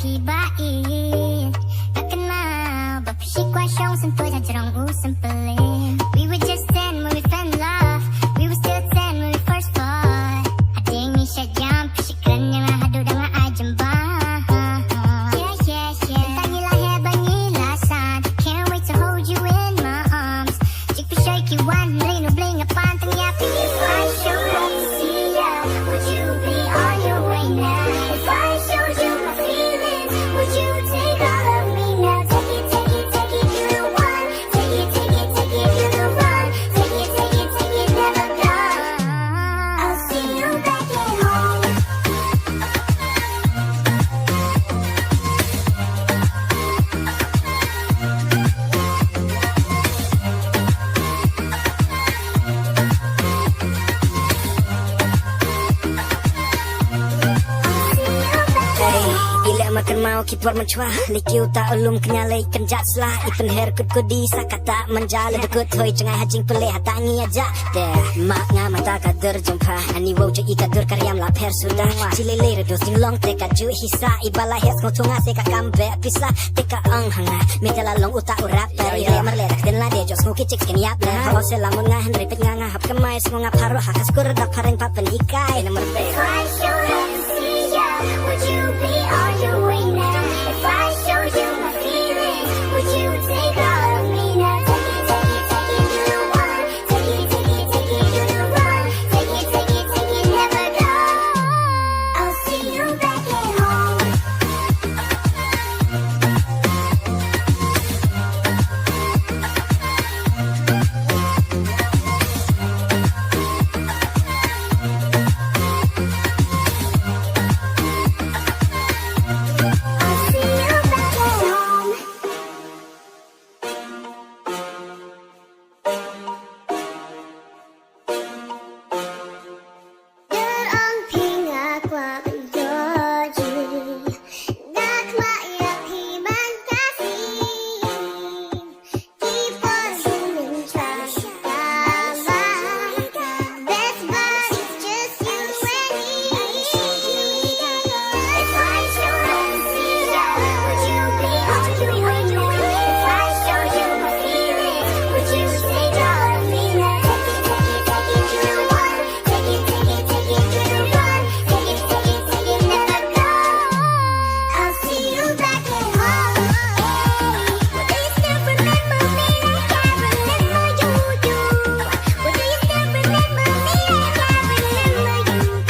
พี่บ้าอีรักกันมาบอกพี่ชิกว่าช่องสันตัวฉันจะร้องอู้สัมเปล We were just 10 when we fell in love We were still 10 when we first fought Hati yang ni siya jam Pishi keren yang hadu dengan ajam bah Yeah yeah yeah Tangila heba nilasan Can't wait to hold you in my arms Jik pi shaky one Bling no bling apan Tangya pi If I showed up to see ya Would you be on your way now If I showed you my feelings Would you take all of me now Take it, take it, take it, you're the one Take it, take it, take it, you're the one Take it, take it, take it, never done I'll see you back at home Ilek makan mau kipor mencua Likiu tak ulum kenyalai kenjat selah Ipen her kut kudi sakata menjala Dekut hoi cengai hajing pelih hatangi aja Deh mak nga mata kader jumpa Ani wau je ikadur karyam lapher sudah Cilele redo singlong teka ju hisa Ibala hes ngotunga seka kambe pisa Teka ang hanga Metela long uta urap Dari le merledak den la de jos nguki cik sken yap le Hau se lamun nga henry pet nga hap kemai Semua ngap haru hakas kur dak pareng papen ikai Nomor If I showed up